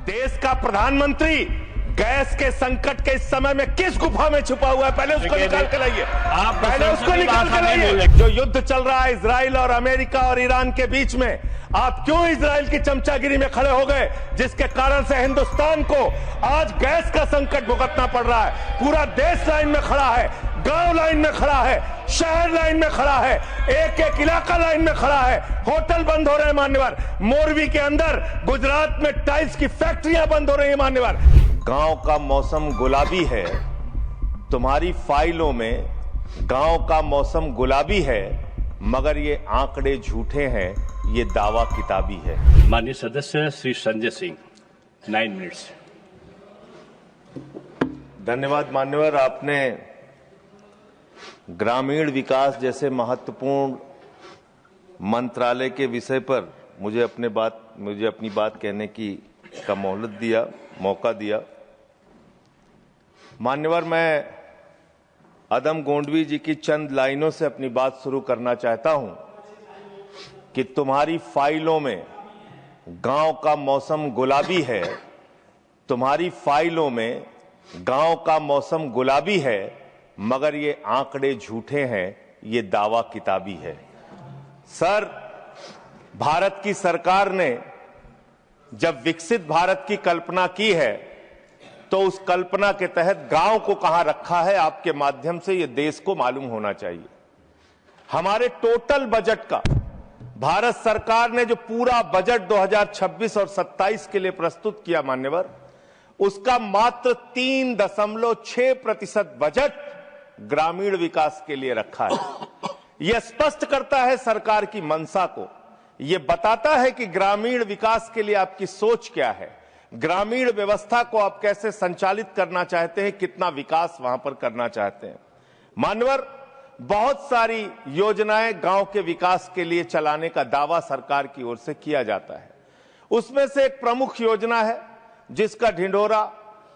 देश का प्रधानमंत्री गैस के संकट के इस समय में किस गुफा में छुपा हुआ है, पहले उसको निकाल के लाइए। पहले उसको निकाल के लाइए। जो युद्ध चल रहा है इजराइल और अमेरिका और ईरान के बीच में, आप क्यों इजराइल की चमचागिरी में खड़े हो गए, जिसके कारण से हिंदुस्तान को आज गैस का संकट भुगतना पड़ रहा है। पूरा देश लाइन में खड़ा है, गांव लाइन में खड़ा है, शहर लाइन में खड़ा है, एक एक इलाका लाइन में खड़ा है। होटल बंद हो रहे हैं मान्यवर, मोरवी के अंदर गुजरात में टाइल्स की फैक्ट्रियां बंद हो रही है मान्यवर। गांव का मौसम गुलाबी है, तुम्हारी फाइलों में गांव का मौसम गुलाबी है, मगर ये आंकड़े झूठे हैं, ये दावा किताबी है। माननीय सदस्य श्री संजय सिंह, 9 मिनट्स। धन्यवाद मान्यवर। आपने ग्रामीण विकास जैसे महत्वपूर्ण मंत्रालय के विषय पर मुझे अपनी बात कहने का मौका दिया। मान्यवर, मैं अदम गोंडवी जी की चंद लाइनों से अपनी बात शुरू करना चाहता हूं कि तुम्हारी फाइलों में गांव का मौसम गुलाबी है, तुम्हारी फाइलों में गांव का मौसम गुलाबी है, मगर ये आंकड़े झूठे हैं, ये दावा किताबी है। सर, भारत की सरकार ने जब विकसित भारत की कल्पना की है तो उस कल्पना के तहत गांव को कहां रखा है, आपके माध्यम से ये देश को मालूम होना चाहिए। हमारे टोटल बजट का भारत सरकार ने जो पूरा बजट 2026 और 27 के लिए प्रस्तुत किया मान्यवर, उसका मात्र 3.6% बजट ग्रामीण विकास के लिए रखा है। यह स्पष्ट करता है सरकार की मंशा को, यह बताता है कि ग्रामीण विकास के लिए आपकी सोच क्या है, ग्रामीण व्यवस्था को आप कैसे संचालित करना चाहते हैं, कितना विकास वहां पर करना चाहते हैं। मान्यवर, बहुत सारी योजनाएं गांव के विकास के लिए चलाने का दावा सरकार की ओर से किया जाता है। उसमें से एक प्रमुख योजना है जिसका ढिंढोरा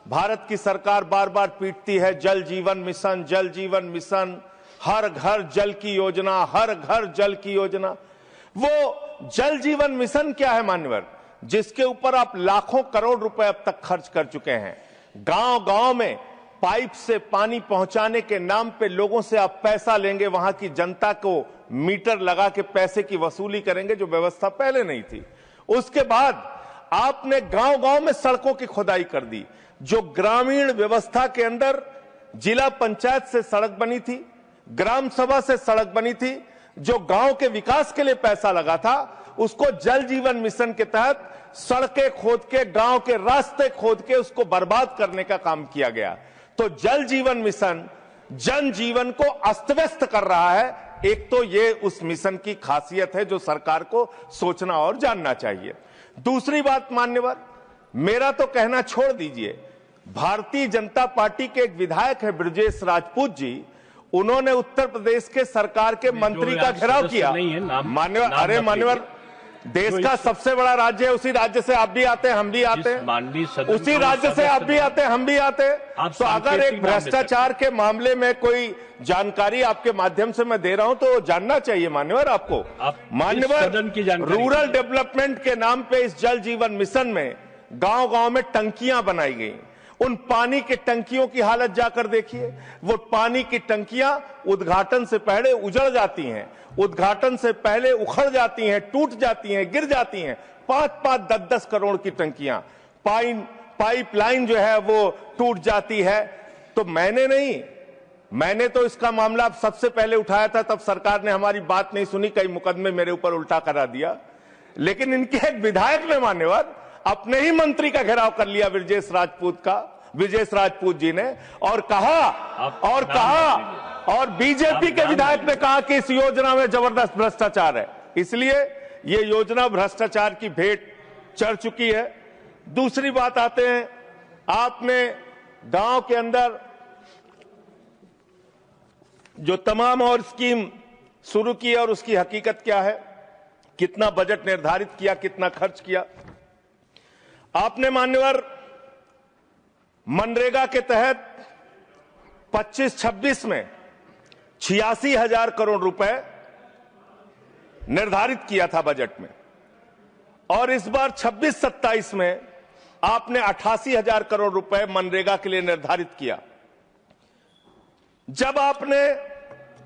भारत की सरकार बार बार पीटती है, जल जीवन मिशन, जल जीवन मिशन, हर घर जल की योजना, हर घर जल की योजना। वो जल जीवन मिशन क्या है मान्यवर, जिसके ऊपर आप लाखों करोड़ रुपए अब तक खर्च कर चुके हैं। गांव गांव में पाइप से पानी पहुंचाने के नाम पे लोगों से आप पैसा लेंगे, वहां की जनता को मीटर लगा के पैसे की वसूली करेंगे, जो व्यवस्था पहले नहीं थी। उसके बाद आपने गांव गांव में सड़कों की खुदाई कर दी। जो ग्रामीण व्यवस्था के अंदर जिला पंचायत से सड़क बनी थी, ग्राम सभा से सड़क बनी थी, जो गांव के विकास के लिए पैसा लगा था, उसको जल जीवन मिशन के तहत सड़कें खोद के, गांव के रास्ते खोद के उसको बर्बाद करने का काम किया गया। तो जल जीवन मिशन जन जीवन को अस्त व्यस्त कर रहा है। एक तो ये उस मिशन की खासियत है जो सरकार को सोचना और जानना चाहिए। दूसरी बात मान्यवर, मेरा तो कहना छोड़ दीजिए, भारतीय जनता पार्टी के एक विधायक है ब्रजेश राजपूत जी, उन्होंने उत्तर प्रदेश के सरकार के मंत्री का घेराव किया। मान्यवर, अरे मान्यवर, देश का सबसे बड़ा राज्य है, उसी राज्य से आप भी आते हैं, हम भी आते हैं, उसी राज्य से आप भी आते हैं, हम भी आते हैं। तो अगर एक भ्रष्टाचार के मामले में कोई जानकारी आपके माध्यम से मैं दे रहा हूं तो जानना चाहिए मान्यवर आपको। मान्यवर, रूरल डेवलपमेंट के नाम पे इस जल जीवन मिशन में गांव गांव में टंकियां बनाई गई। उन पानी की टंकियों की हालत जाकर देखिए। वो पानी की टंकियां उद्घाटन से पहले उजड़ जाती हैं, उद्घाटन से पहले उखड़ जाती हैं, टूट जाती हैं, गिर जाती हैं। 5-5, 10-10 करोड़ की टंकियां, पाइपलाइन जो है वो टूट जाती है। तो मैंने तो इसका मामला सबसे पहले उठाया था, तब सरकार ने हमारी बात नहीं सुनी, कई मुकदमे मेरे ऊपर उल्टा करा दिया। लेकिन इनके एक विधायक ने मान्यवर अपने ही मंत्री का घेराव कर लिया ब्रजेश राजपूत जी ने, और बीजेपी के विधायक ने कहा कि इस योजना में जबरदस्त भ्रष्टाचार है। इसलिए ये योजना भ्रष्टाचार की भेंट चढ़ चुकी है। दूसरी बात आते हैं, आपने गांव के अंदर जो तमाम और स्कीम शुरू की और उसकी हकीकत क्या है, कितना बजट निर्धारित किया, कितना खर्च किया। आपने मान्यवर मनरेगा के तहत 25-26 में 86,000 करोड़ रुपए निर्धारित किया था बजट में, और इस बार 26-27 में आपने 88,000 करोड़ रुपए मनरेगा के लिए निर्धारित किया। जब आपने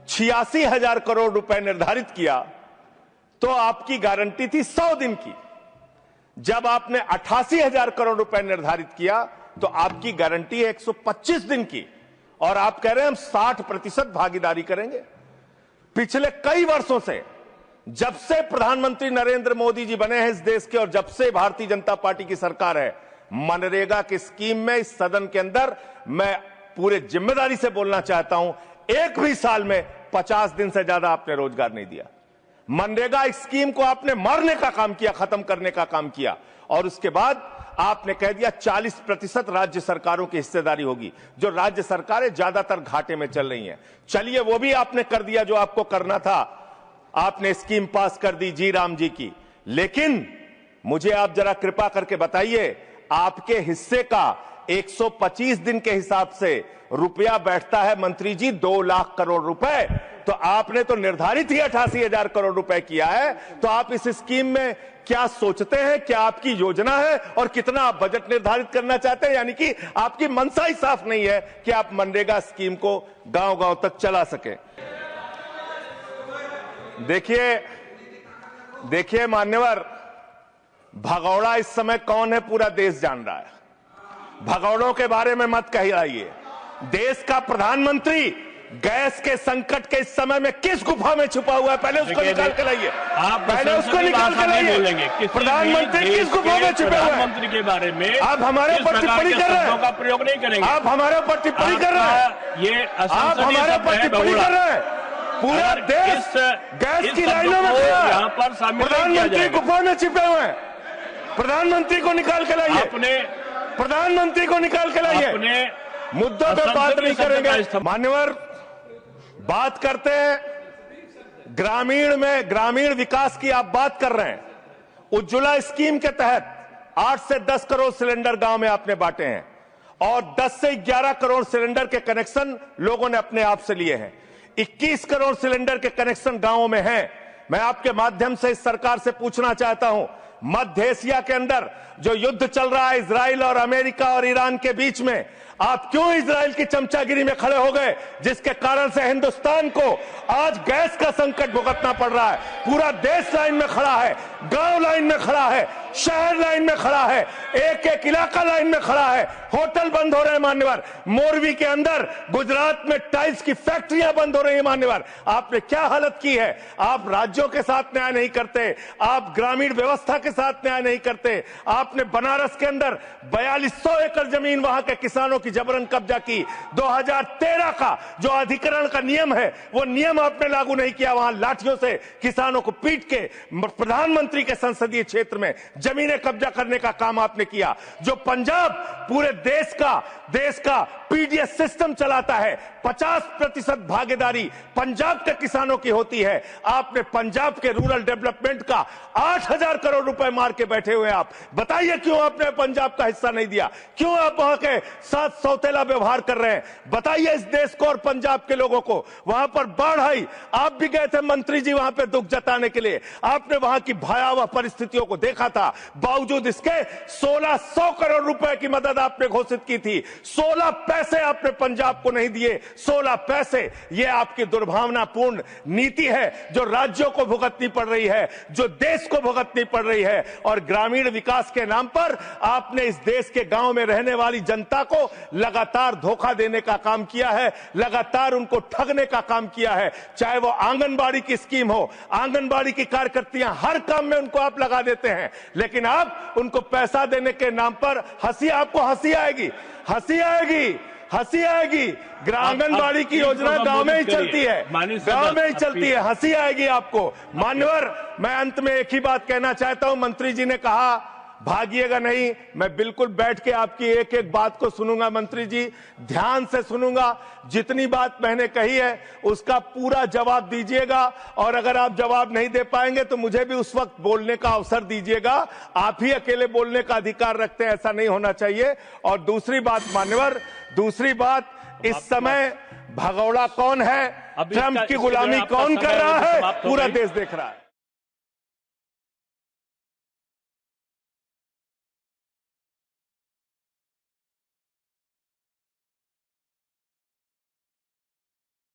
86,000 करोड़ रुपए निर्धारित किया तो आपकी गारंटी थी 100 दिन की। जब आपने 88,000 करोड़ रुपए निर्धारित किया तो आपकी गारंटी है 125 दिन की, और आप कह रहे हैं हम 60% भागीदारी करेंगे। पिछले कई वर्षों से, जब से प्रधानमंत्री नरेंद्र मोदी जी बने हैं इस देश के, और जब से भारतीय जनता पार्टी की सरकार है, मनरेगा की स्कीम में इस सदन के अंदर मैं पूरे जिम्मेदारी से बोलना चाहता हूं, एक भी साल में 50 दिन से ज्यादा आपने रोजगार नहीं दिया। मनरेगा स्कीम को आपने मारने का काम किया, खत्म करने का काम किया, और उसके बाद आपने कह दिया 40% राज्य सरकारों की हिस्सेदारी होगी। जो राज्य सरकारें ज्यादातर घाटे में चल रही हैं, चलिए वो भी आपने कर दिया जो आपको करना था, आपने स्कीम पास कर दी जी राम जी की। लेकिन मुझे आप जरा कृपा करके बताइए, आपके हिस्से का 125 दिन के हिसाब से रुपया बैठता है मंत्री जी 2 लाख करोड़ रुपए, तो आपने तो निर्धारित ही 88,000 करोड़ रुपए किया है। तो आप इस स्कीम में क्या सोचते हैं, क्या आपकी योजना है, और कितना आप बजट निर्धारित करना चाहते हैं? यानी कि आपकी मंशा ही साफ नहीं है कि आप मनरेगा स्कीम को गांव-गांव तक चला सके। देखिए मान्यवर, भगौड़ा इस समय कौन है पूरा देश जान रहा है। भगौड़ों के बारे में मत कहिए। देश का प्रधानमंत्री गैस के संकट के इस समय में किस गुफा में छुपा हुआ है, पहले उसको निकाल के लाइए। पहले उसको निकाल के लाइए। प्रधानमंत्री किस गुफा में छुपे हुए हैं? मंत्री के बारे में आप हमारे ऊपर टिप्पणी कर रहे हैं, का प्रयोग नहीं करेंगे। आप हमारे ऊपर टिप्पणी कर रहे हैं, ये आप हमारे ऊपर टिप्पणी कर रहे हैं। पूरा देश गैस की लाइनों में खड़ा है, यहाँ पर प्रधानमंत्री गुफा में छिपे हुए हैं। प्रधानमंत्री को निकाल के लाइए, प्रधानमंत्री को निकाल के लाइए। मुद्दों पे बात नहीं करेंगे। मान्यवर, बात करते हैं ग्रामीण विकास की, आप बात कर रहे हैं। उज्ज्वला स्कीम के तहत 8 से 10 करोड़ सिलेंडर गांव में आपने बांटे हैं, और 10 से 11 करोड़ सिलेंडर के कनेक्शन लोगों ने अपने आप से लिए हैं। 21 करोड़ सिलेंडर के कनेक्शन गांवों में हैं। मैं आपके माध्यम से इस सरकार से पूछना चाहता हूं, मध्य एशिया के अंदर जो युद्ध चल रहा है इजराइल और अमेरिका और ईरान के बीच में, आप क्यों इजराइल की चमचागिरी में खड़े हो गए, जिसके कारण से हिंदुस्तान को आज गैस का संकट भुगतना पड़ रहा है। पूरा देश लाइन में खड़ा है, गांव लाइन में खड़ा है, शहर लाइन में खड़ा है, एक एक इलाका लाइन में खड़ा है। होटल बंद हो रहे हैं मान्यवर, मोरवी के अंदर गुजरात में टाइल्स की फैक्ट्रियां बंद हो रही है मान्यवर। आपने क्या हालत की है? आप राज्यों के साथ न्याय नहीं करते, आप ग्रामीण व्यवस्था के साथ न्याय नहीं करते। आपने बनारस के अंदर 4200 एकड़ जमीन वहां के किसानों की जबरन कब्जा की। 2013 का जो अधिकरण का नियम है, वो नियम आपने लागू नहीं किया। वहां लाठियों से किसानों को पीट के प्रधानमंत्री के संसदीय क्षेत्र में जमीनें कब्जा करने का काम आपने किया। जो पंजाब पूरे देश का पीडीएस सिस्टम चलाता है, 50% भागीदारी पंजाब के किसानों की होती है। आपने पंजाब के रूरल डेवलपमेंट का 8,000 करोड़ रुपए मार के बैठे हुए। आप बताइए क्यों आपने पंजाब का हिस्सा नहीं दिया? क्यों आप वहां के साथ सौतेला व्यवहार कर रहे हैं? बताइए इस देश को और पंजाब के लोगों को। वहां पर बाढ़ आई, आप भी गए थे मंत्री जी वहां पे दुख जताने के लिए। आपने वहां की भयावह परिस्थितियों को देखा था। बावजूद इसके 1600 करोड़ रुपए की मदद आपने घोषित की थी। 16 पैसे आपने पंजाब को नहीं दिए। 16 पैसे। यह आपकी दुर्भावनापूर्ण नीति है जो राज्यों को भुगतनी पड़ रही है, जो देश को भुगतनी पड़ रही है। और ग्रामीण विकास के नाम पर आपने इस देश के गांव में रहने वाली जनता को लगातार धोखा देने का काम किया है, लगातार उनको ठगने का काम किया है। चाहे वो आंगनबाड़ी की स्कीम हो, आंगनबाड़ी की कार्यकर्तियां, हर काम में उनको आप लगा देते हैं, लेकिन आप उनको पैसा देने के नाम पर आपको हंसी आएगी, हंसी आएगी, हंसी आएगी। आंगनबाड़ी की योजना गांव में ही चलती है, गांव में ही चलती है, हंसी आएगी आपको। मान्यवर, मैं अंत में एक ही बात कहना चाहता हूं। मंत्री जी ने कहा भागिएगा नहीं, मैं बिल्कुल बैठ के आपकी एक एक बात को सुनूंगा। मंत्री जी, ध्यान से सुनूंगा। जितनी बात मैंने कही है उसका पूरा जवाब दीजिएगा, और अगर आप जवाब नहीं दे पाएंगे तो मुझे भी उस वक्त बोलने का अवसर दीजिएगा। आप ही अकेले बोलने का अधिकार रखते हैं, ऐसा नहीं होना चाहिए। और दूसरी बात मान्यवर, दूसरी बात, इस समय भगौड़ा कौन है, ट्रंप की गुलामी कौन कर रहा है, पूरा देश देख रहा है।